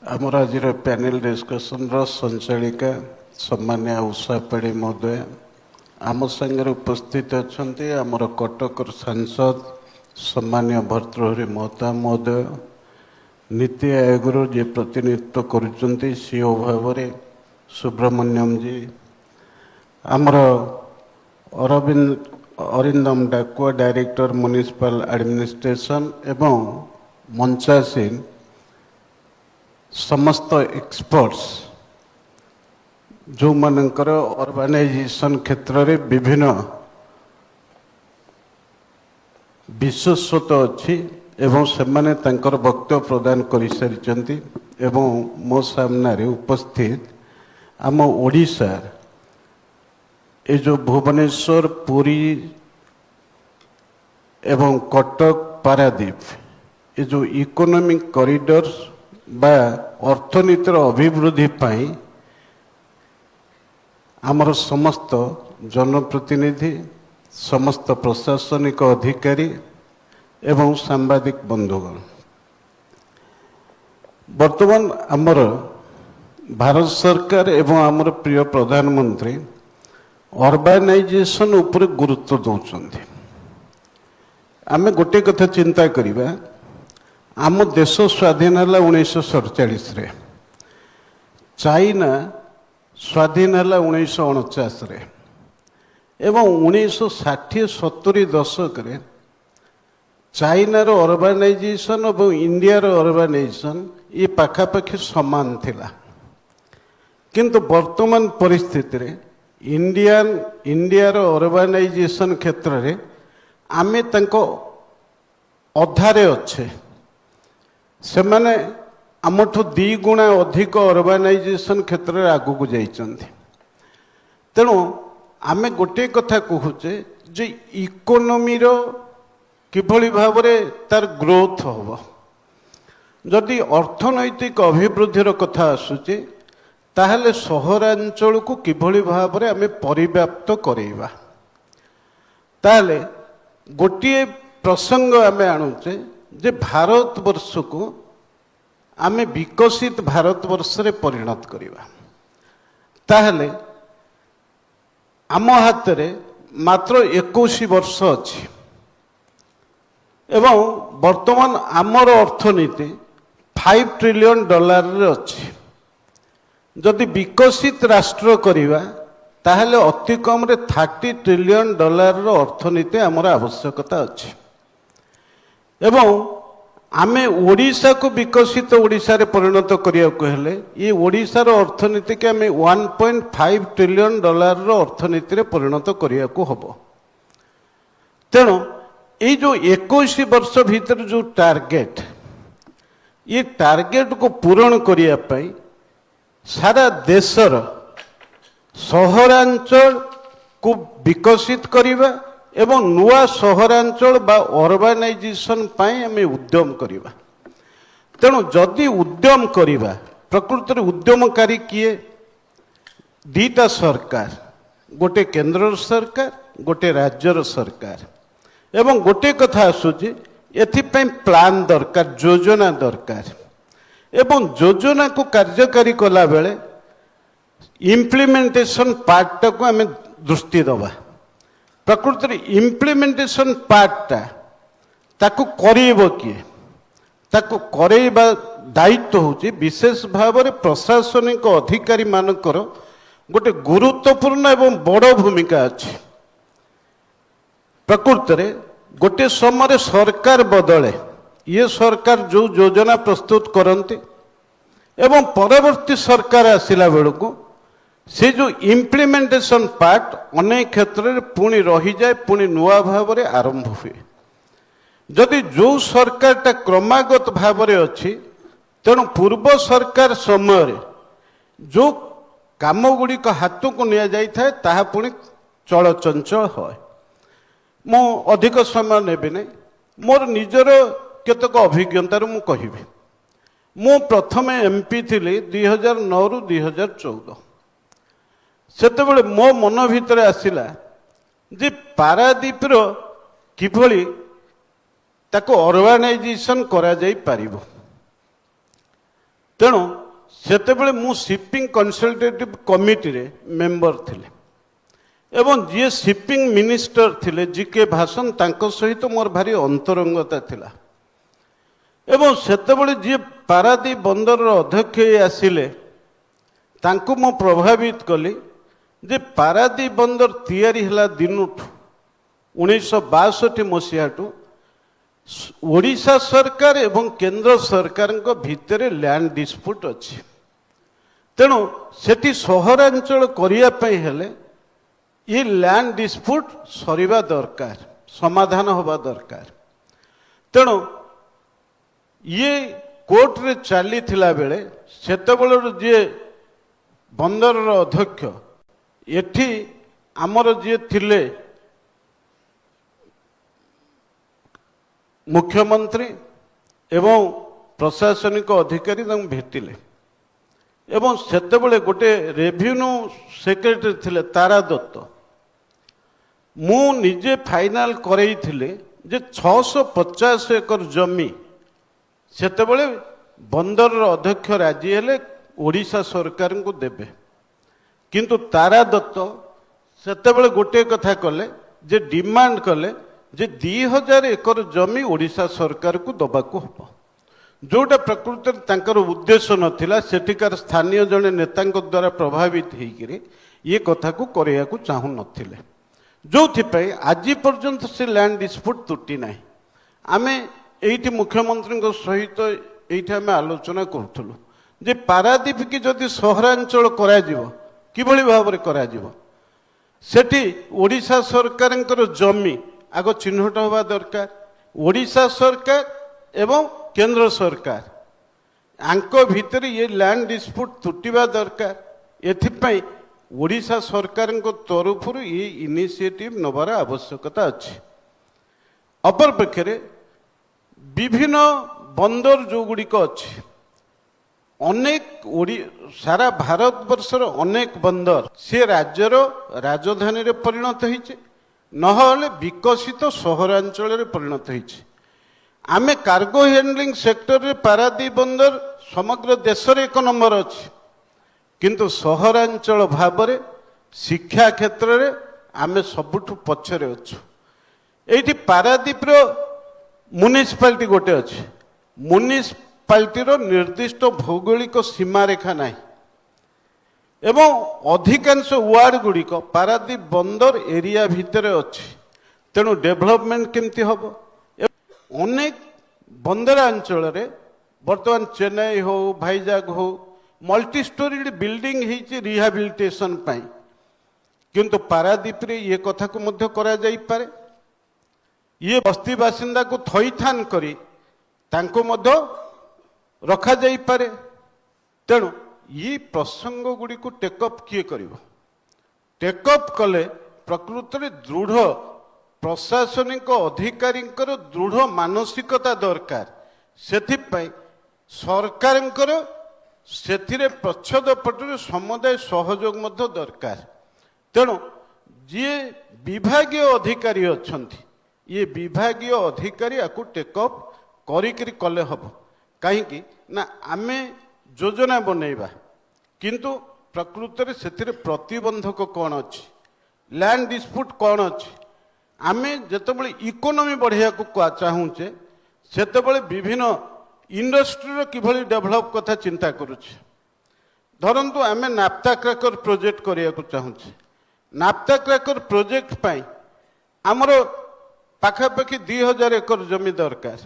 आमर आज panel discussion संचालिका सम्मान्य उषा पाढ़ी महोदय आम संगे उपस्थित अच्छा आमर कटक सांसद सम्मान्य भर्तृहरि महता महोदय नीति आयोग जे प्रतिनिधित्व करुँच सीओ भाव सुब्रमण्यम जी आमर Arindam Dakua director municipal administration एवं मंचासीन समस्त एक्सपर्ट्स जो मानकर अर्बानाइजेशन क्षेत्र में विभिन्न विशेषत्व अच्छी एवं से माने तंकर वक्तव्य प्रदान कर सारी एवं मो सामने उपस्थित आम ओडिशा ये जो भुवनेश्वर पुरी एवं कटक पारादीप ये जो इकोनॉमिक कॉरिडोर बा अर्थनीतिर अभिवृद्धि पाई आमर समस्त जनप्रतिनिधि समस्त प्रशासनिक अधिकारी एवं सांबादिक बंधुगण वर्तमान आमर भारत सरकार एवं आमर प्रिय प्रधानमंत्री अर्बानाइजेशन उपर गुरुत्व दौरान आमे गोटे कथा चिंता करिबा आम देश स्वाधीन है 1947 रे चाइना स्वाधीन है 1949 रे एवं 1960-70 दशक रे चाइनार अर्बानाइजेशन और इंडियार अर्बानाइजेशन ये पाखापाखि समान थिला किंतु वर्तमान परिस्थिति रे इंडियार अर्बानाइजेशन क्षेत्र रे आमे तंको अधारे अच्छे से माने आमठू 2 गुणा अधिक अर्बानाइजेशन क्षेत्र में आगू जाइछन्ति तेणु आमे गोटे कथा कहूचे जे इकोनॉमी रो किभली भाव तार ग्रोथ होबो जदि अर्थनैतिक अभिवृद्धि कथा आसुचे ताहले सहरांचल को किभली भाव आमे परिव्याप्त करेबा ताहले गोटे प्रसंग आमे आणुचे जे भारत वर्ष को आमे विकसित भारत वर्ष रे परिणत करिबा ताहले आम हाथ रे मात्र 21 वर्ष अछि एवं वर्तमान आमर अर्थनीति $5 ट्रिलियन रे अछि जदि विकसित राष्ट्र करिबा ताहले अति कम रे $30 ट्रिलियन रो अर्थनीति आमर आवश्यकता अछि एवं आमे ओडिशा को विकसित ओडिशा रे परिणत करिया को हेले ये ओडिशार अर्थनीति के आमे $1.5 ट्रिलियन रो अर्थनीति रे परिणत करिया को हबो तेणु ये जो 21 वर्ष भीतर जो टार्गेट ये टार्गेट को पूरण करिया पई सारा देशर सहरांचल को विकसित करिबा एवं नुआ सहरांचल बा अर्बानाइजेशन पाई आमे उद्यम करिबा तेणु जदि उद्यम करिबा प्रकृति उद्यमकारी किए 2टा सरकार गोटे केंद्र सरकार गोटे राज्यर सरकार एवं गोटे कथा आसुची एथिपाई प्लान दरकार योजना दरकार एवं योजना को कार्यकारी कला बेले इम्प्लीमेंटेशन पार्ट को आमे दृष्टि दबा प्रकृति इम्प्लीमेंटेशन पार्टा ताकू करेइबो किए ताकू करेइबा दायित्व होची विशेष भाव में प्रशासनिक अधिकारी मानकर गोटे गुरुत्वपूर्ण एवं बड़ भूमिका अछि प्रकृति रे गोटे समय सरकार बदले ये सरकार जो योजना प्रस्तुत करती एवं परवर्ती सरकार आसिला बेलू से जो इम्प्लीमेंटेशन पार्ट अनेक क्षेत्र में पुणी रही जाए पुणी नुआ भाव में आरंभ हुए जदि जो सरकार टा क्रमागत भाव में अच्छी तेणु पूर्व सरकार समय जो काम गुड़िक हाथ को निया जाई थाए ताहा पुणी चलचंचल है मु अधिक समय नेबी नहीं मोर निजर केतक अभिज्ञतार मु कहिबी मु प्रथम एमपी थिली 2009 रु 2014 सेतेबेले मो मन भितर आसिला जे पारादीप रो किभली ताको अर्बानाइजेशन करा जाई पारिबो ତେଣୁ ସେତେବେଳେ ମୁଁ ସିପିଂ କନସଲଟେଟିଭ କମିଟିରେ ମେମ୍ବର ଥିଲେ ଏବଂ ଯିଏ ସିପିଂ ମିନିଷ୍ଟର ଥିଲେ ଜି.କେ. ଭାସନ ତାଙ୍କ ସହିତ ମୋର ଭାରି ଅନ୍ତରଙ୍ଗତା ଥିଲା ଏବଂ ସେତେବେଳେ ଯିଏ ପାରାଦୀପ ବନ୍ଦରର ଅଧ୍ୟକ୍ଷ ଆସିଲେ ତାଙ୍କୁ ମୁଁ ପ୍ରଭାବିତ କଲି ଯେ ପାରାଦୀପ ବନ୍ଦର ତିଆରି ହେଲା ଦିନଠୁ 1962 ମସିହାଠୁ ଓଡ଼ିଶା ସରକାର ଏବଂ କେନ୍ଦ୍ର ସରକାରଙ୍କ ଭିତରେ ଲ୍ୟାଣ୍ଡ ଡିସ୍ପ୍ୟୁଟ୍ ଅଛି। ତେଣୁ ସେଠି ସହରାଞ୍ଚଳ କରିବା ପାଇଁ ହେଲେ ଏ ଲ୍ୟାଣ୍ଡ ଡିସ୍ପ୍ୟୁଟ୍ ସରିବା ଦରକାର, ସମାଧାନ ହେବା ଦରକାର। ତେଣୁ ଇଏ କୋର୍ଟରେ ଚାଲିଥିଲା ବେଳେ ସେତେବେଳର ଯିଏ ବନ୍ଦରର ଅଧ୍ୟକ୍ଷ ଏଠି ଆମର ଯିଏ ଥିଲେ ମୁଖ୍ୟମନ୍ତ୍ରୀ ଏବଂ ପ୍ରଶାସନିକ ଅଧିକାରୀ ତାଙ୍କୁ ଭେଟିଲେ ଏବଂ ସେତେବେଳେ ଗୋଟେ ରେଭିନ୍ୟୁ ସେକ୍ରେଟାରୀ ଥିଲେ ତାରା ଦତ୍ତ। ମୁଁ ନିଜେ ଫାଇନାଲ କରେଇଥିଲି ଯେ 650 ଏକର ଜମି ସେତେବେଳେ ବନ୍ଦରର ଅଧ୍ୟକ୍ଷ ରାଜି ହେଲେ ଓଡ଼ିଶା ସରକାରଙ୍କୁ ଦେବେ, କିନ୍ତୁ ତାରା ଦତ୍ତ ସେତେବେଳେ ଗୋଟିଏ କଥା କଲେ ଯେ ଡିମାଣ୍ଡ କଲେ ଯେ 2000 ଏକର ଜମି ଓଡ଼ିଶା ସରକାରକୁ ଦେବାକୁ ହେବ, ଯେଉଁଟା ପ୍ରକୃତରେ ତାଙ୍କର ଉଦ୍ଦେଶ୍ୟ ନଥିଲା। ସେଠିକାର ସ୍ଥାନୀୟ ଜଣେ ନେତାଙ୍କ ଦ୍ୱାରା ପ୍ରଭାବିତ ହେଇକରି ଇଏ କଥାକୁ କରିବାକୁ ଚାହୁଁନଥିଲେ, ଯେଉଁଥିପାଇଁ ଆଜି ପର୍ଯ୍ୟନ୍ତ ସେ ଲ୍ୟାଣ୍ଡ ଡିସ୍ପ୍ୟୁଟ୍ ତୁଟି ନାହିଁ। ଆମେ ଏଇଠି ମୁଖ୍ୟମନ୍ତ୍ରୀଙ୍କ ସହିତ ଏଇଠି ଆମେ ଆଲୋଚନା କରୁଥିଲୁ ଯେ ପାରାଦୀପକି ଯଦି ସହରାଞ୍ଚଳ କରାଯିବ କିଭଳି ଭାବରେ କରାଯିବ, ସେଠି ଓଡ଼ିଶା ସରକାରଙ୍କର ଜମି ଆଗ ଚିହ୍ନଟ ହେବା ଦରକାର। ଓଡ଼ିଶା ସରକାର ଏବଂ କେନ୍ଦ୍ର ସରକାର ଆଙ୍କ ଭିତରେ ଇଏ ଲ୍ୟାଣ୍ଡ ଡିସ୍ପ୍ୟୁଟ୍ ତୁଟିବା ଦରକାର। ଏଥିପାଇଁ ଓଡ଼ିଶା ସରକାରଙ୍କ ତରଫରୁ ଏ ଇନିସିଏଟିଭ୍ ନେବାର ଆବଶ୍ୟକତା ଅଛି। ଅପରପକ୍ଷରେ ବିଭିନ୍ନ ବନ୍ଦର ଯେଉଁଗୁଡ଼ିକ ଅଛି, ଅନେକ ସାରା ଭାରତବର୍ଷର ଅନେକ ବନ୍ଦର ସେ ରାଜ୍ୟର ରାଜଧାନୀରେ ପରିଣତ ହୋଇଛି, ନହେଲେ ବିକଶିତ ସହରାଞ୍ଚଳରେ ପରିଣତ ହୋଇଛି। ଆମେ କାର୍ଗୋ ହ୍ୟାଣ୍ଡଲିଂ ସେକ୍ଟରରେ ପାରାଦୀପ ବନ୍ଦର ସମଗ୍ର ଦେଶରେ 1 ନମ୍ବର ଅଛି, କିନ୍ତୁ ସହରାଞ୍ଚଳ ଭାବରେ ଶିକ୍ଷା କ୍ଷେତ୍ରରେ ଆମେ ସବୁଠୁ ପଛରେ ଅଛୁ। ଏଇଠି ପାରାଦୀପର ମ୍ୟୁନିସିପାଲିଟି ଗୋଟେ ଅଛି, ମ୍ୟୁନିସିପାଲିଟିର ନିର୍ଦ୍ଦିଷ୍ଟ ଭୌଗୋଳିକ ସୀମାରେଖା ନାହିଁ ଏବଂ ଅଧିକାଂଶ ୱାର୍ଡ ଗୁଡ଼ିକ ପାରାଦୀପ ବନ୍ଦର ଏରିଆ ଭିତରେ ଅଛି। ତେଣୁ ଡେଭଲପମେଣ୍ଟ କେମିତି ହେବ? ଅନେକ ବନ୍ଦରାଞ୍ଚଳରେ ବର୍ତ୍ତମାନ ଚେନ୍ନାଇ ହେଉ ଭାଇଜାଗ ହେଉ ମଲ୍ଟି ଷ୍ଟୋରିଡ୍ ବିଲ୍ଡିଂ ହେଇଛି ରିହାବିଲିଟେସନ ପାଇଁ, କିନ୍ତୁ ପାରାଦୀପରେ ଇଏ କଥାକୁ ମଧ୍ୟ କରାଯାଇପାରେ। ଇଏ ବସ୍ତି ବାସିନ୍ଦାକୁ ଥଇଥାନ କରି ତାଙ୍କୁ ମଧ୍ୟ ରଖାଯାଇପାରେ। ତେଣୁ ଏ ପ୍ରସଙ୍ଗ ଗୁଡ଼ିକୁ ଟେକଅପ୍ କିଏ କରିବ? ଟେକଅପ୍ କଲେ ପ୍ରକୃତରେ ଦୃଢ଼ ପ୍ରଶାସନିକ ଅଧିକାରୀଙ୍କର ଦୃଢ଼ ମାନସିକତା ଦରକାର। ସେଥିପାଇଁ ସରକାରଙ୍କର ସେଥିରେ ପ୍ରଚ୍ଛଦ ପଟରେ ସମୁଦାୟ ସହଯୋଗ ମଧ୍ୟ ଦରକାର। ତେଣୁ ଯିଏ ବିଭାଗୀୟ ଅଧିକାରୀ ଅଛନ୍ତି, ଇଏ ବିଭାଗୀୟ ଅଧିକାରୀ ଆକୁ ଟେକଅପ୍ କରିକିରି କଲେ ହେବ। କାହିଁକି ନା ଆମେ ଯୋଜନା ବନେଇବା, କିନ୍ତୁ ପ୍ରକୃତରେ ସେଥିରେ ପ୍ରତିବନ୍ଧକ କ'ଣ ଅଛି, ଲ୍ୟାଣ୍ଡ ଡିସ୍ପ୍ୟୁଟ୍ କ'ଣ ଅଛି। ଆମେ ଯେତେବେଳେ ଇକୋନୋମି ବଢ଼ାଇବାକୁ ଚାହୁଁଛେ ସେତେବେଳେ ବିଭିନ୍ନ ଇଣ୍ଡଷ୍ଟ୍ରିର କିଭଳି ଡେଭଲପ୍ କଥା ଚିନ୍ତା କରୁଛେ। ଧରନ୍ତୁ ଆମେ ନାପ୍ତା କ୍ରାକର ପ୍ରୋଜେକ୍ଟ କରିବାକୁ ଚାହୁଁଛେ, ନାପ୍ତା କ୍ରାକର ପ୍ରୋଜେକ୍ଟ ପାଇଁ ଆମର ପାଖାପାଖି 2000 ଏକର ଜମି ଦରକାର,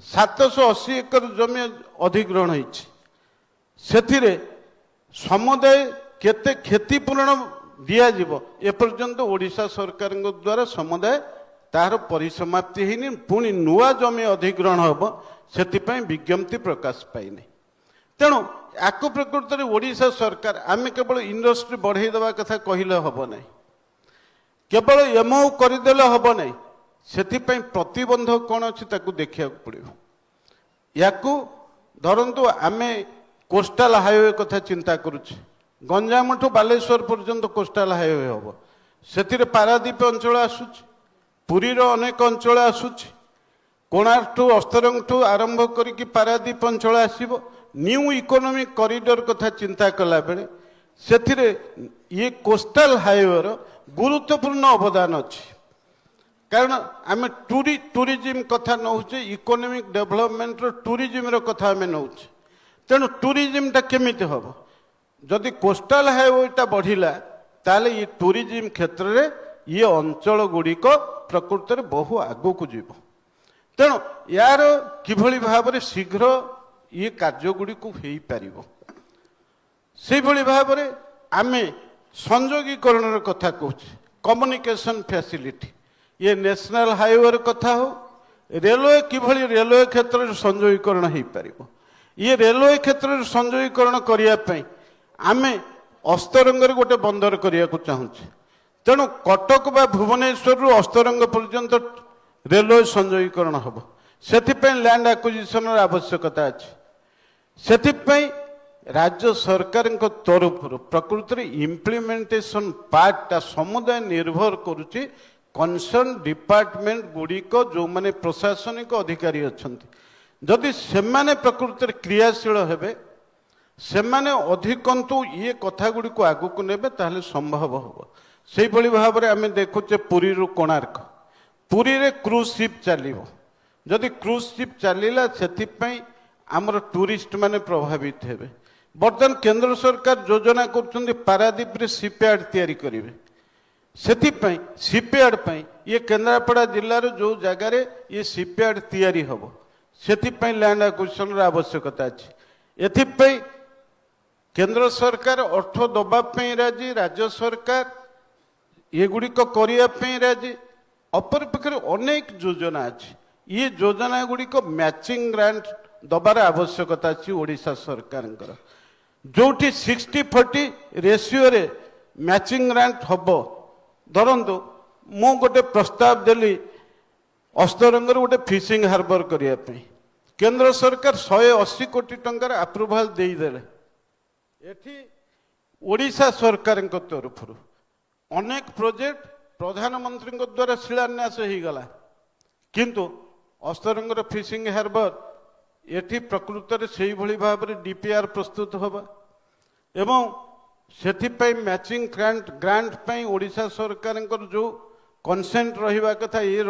780 ଏକର ଜମି ଅଧିଗ୍ରହଣ ହେଇଛି। ସେଥିରେ ସମୁଦାୟ କେତେ କ୍ଷତିପୂରଣ ଦିଆଯିବ ଏପର୍ଯ୍ୟନ୍ତ ଓଡ଼ିଶା ସରକାରଙ୍କ ଦ୍ୱାରା ସମୁଦାୟ ତାହାର ପରିସମାପ୍ତି ହେଇନି, ପୁଣି ନୂଆ ଜମି ଅଧିଗ୍ରହଣ ହେବ, ସେଥିପାଇଁ ବିଜ୍ଞପ୍ତି ପ୍ରକାଶ ପାଇନି। ତେଣୁ ଆକୁ ପ୍ରକୃତରେ ଓଡ଼ିଶା ସରକାର ଆମେ କେବଳ ଇଣ୍ଡଷ୍ଟ୍ରି ବଢ଼େଇ ଦେବା କଥା କହିଲେ ହେବ ନାହିଁ, କେବଳ ଏମଓ କରିଦେଲେ ହେବ ନାହିଁ। ସେଥିପାଇଁ ପ୍ରତିବନ୍ଧକ କ'ଣ ଅଛି ତାକୁ ଦେଖିବାକୁ ପଡ଼ିବ। ୟାକୁ ଧରନ୍ତୁ ଆମେ କୋଷ୍ଟାଲ ହାଇୱେ କଥା ଚିନ୍ତା କରୁଛେ, ଗଞ୍ଜାମଠୁ ବାଲେଶ୍ୱର ପର୍ଯ୍ୟନ୍ତ କୋଷ୍ଟାଲ ହାଇୱେ ହେବ, ସେଥିରେ ପାରାଦୀପ ଅଞ୍ଚଳ ଆସୁଛି, ପୁରୀର ଅନେକ ଅଞ୍ଚଳ ଆସୁଛି, କୋଣାର୍କଠୁ ଅସ୍ତରଙ୍ଗଠୁ ଆରମ୍ଭ କରିକି ପାରାଦୀପ ଅଞ୍ଚଳ ଆସିବ। न्यू इकोनॉमिक कॉरिडोर कथा चिंता कला बेले सेथिरे ये कोस्टल हाईवे गुरुत्वपूर्ण अवदान अच्छी कारण आम टूरिज्म कथा नौचे इकोनॉमिक डेवलपमेंट टूरिज्म कथा आम नौचे तेणु टूरिज्मटा केमी हम जदि कोस्टल हाईवेटा बढ़ला ताले ये टूरिज्म क्षेत्र में ये अंचल गुड़िक प्रकृत में बहु आगू को जीव तेणु यार किभली भाव में शीघ्र ये कार्यगुड़ी को हो पार से भाव में आम संयोगीकरण कथा कहूँ कम्युनिकेशन फैसिलिटी ये नेशनल हाईवे कथा हो रेलवे किभली रेलवे क्षेत्र में संयोगीकरण हो पार ये रेलवे क्षेत्र में संयोगीकरण करने आम अस्तरंग गोटे बंदर करने को चाहूँचे तेणु कटक बा भुवनेश्वर अस्तरंग पर्यंत रेलवे संयोगीकरण हम से लैंड एक्विजिशन आवश्यकता अच्छी से राज्य सरकार तरफ प्रकृत में इम्प्लीमेंटेशन पार्टा समुदाय निर्भर करुच्ची कंसर्न डिपार्टमेंट गुड़िक जो माने प्रशासनिक अधिकारी अच्छा जदि से प्रकृत में क्रियाशील हेबे सेमाने अधिकंतु ये कथा गुड़ी को आगू को नेबे ताहले संभव हम से भाव में आम देखुचे पुरी कोणार्क पुरी रे क्रूज शिप चलो जदि क्रूज शिप चलला से आमर टूरिस्ट माने प्रभावित हेबे बर्तमान केंद्र सरकार योजना कर पारादीप रे शिपयार्ड तैयारी करेंगे से शिपयार्ड ये केन्द्रापड़ा जिलार जो जगार ये शिपयार्ड तैयारी हम से लैंड एक्विजिशन आवश्यकता अच्छी एथि केंद्र सरकार अर्थ दबापी राजी राज्य सरकार ये गुड़िक करने राजी अपर पक्षर अनेक योजना अच्छी ये योजना गुड़िक मैचिंग ग्रांट दबार आवश्यकता अच्छी ओडिशा सरकार जो 60-40 रेशियो रे मैचिंग ग्रांट हम धरतु मु गोटे प्रस्ताव देली अस्तरंगर गोटे फिशिंग हार्बर करने केंद्र सरकार 180 कोटी टंकार अप्रूवाल देदेले एठी ओडिशा सरकार तरफ अनेक प्रोजेक्ट प्रधानमंत्री द्वारा शिलान्यास हो गला किंतु अस्तरंगर फिशिंग हार्बर एठी प्रकृत में से भाव में डीपीआर प्रस्तुत होगा एवं से मैचिंग ग्रांट ओडिशा सरकार जो कंसेंट रहिबा कथा ये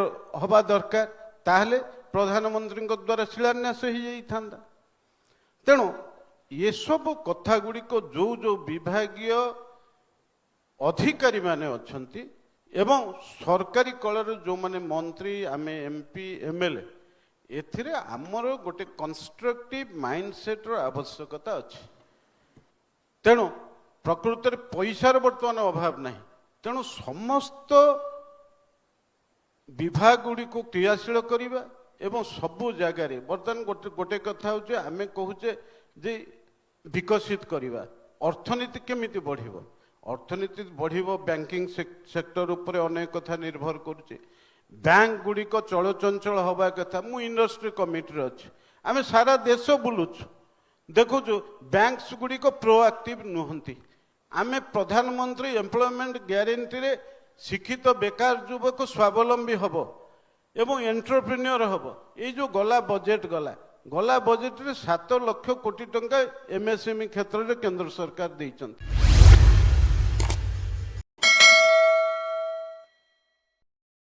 हवा दरकार ताहले प्रधानमंत्री द्वारा शिलान्यास हो जाता तेणु ये सब कथा गुड़ी को जो विभागीय अधिकारी माने अच्छंती एवं सरकारी कलर जो माने मंत्री आमे एमपी एमएलए एथिरे आमर गोटे कंस्ट्रक्टिव माइंडसेट रो आवश्यकता अच्छी तेणु प्रकृत में पैसार बर्तमान अभाव नहीं तेणु समस्त विभाग गुड़ी को क्रियाशील करवा एवं सबु जगार बर्तमान गोटे कथा होचे आमे कहूचे जे विकसित करवा अर्थनीति केमिति बढ़िबो अर्थनीति बढ़िबो बैंकिंग सेक्टर उपरे अनेक कथा निर्भर करुचे बैंक गुड़िक चलचंचल हवा कथा मु इंडस्ट्री कमिटी अच्छी आम सारा देश बुलुचु देखुचु बैंक्स गुड़िक प्रोएक्टिव नुहंती आम प्रधानमंत्री एम्प्लॉयमेंट ग्यारंटी रे शिक्षित बेकार युवक स्वावलंबी हम एवं एंटरप्रेन्योर हम ये जो गला बजेट रे 7 लाख कोटी टंका एमएसएमई क्षेत्र में केंद्र सरकार देइचंती।